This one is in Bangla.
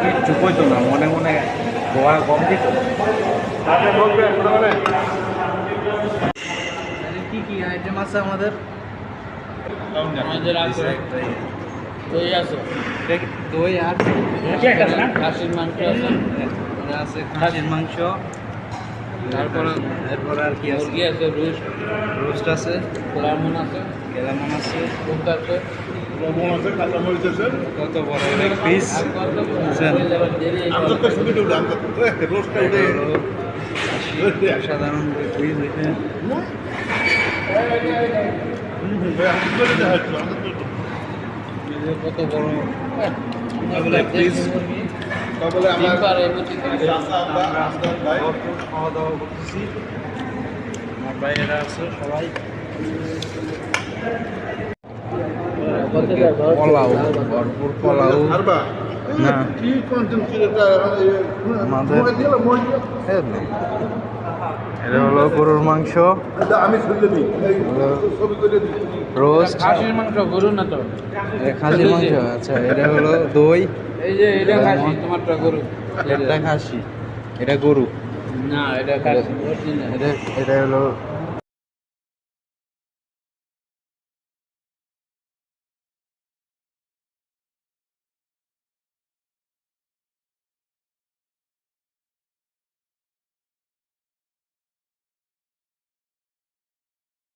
কিচ্ছু কইতো না, মনে মনে গোয়া কম দিত। কি কি আইটেম আছে আমাদের? আছে দই আছে, দই আর খাসির মাংস আছে, আছে খাসির মাংস, তারপরে এরপর আর কি আছে? মুরগি আছে, রোস্ট আছে, কেলামন আছে, কেলামন আছে, দুধ আছে, কত বড় পিস সাধারণ পিস কত বড় পিস। খাওয়া দাওয়া করতেছি, আমার ভাইয়েরা আছে সবাই। পোলাও, ভরপুর পোলাও। না এটা হলো গরুর মাংস, রোস্ট, খাসির মাংস, গরু না তো, খাসির মাংস। আচ্ছা, এটা হলো দই, এই যে এটা খাসি, তোমারটা গরু, এটা খাসি, এটা গরু, না এটা খাসি, এটা হলো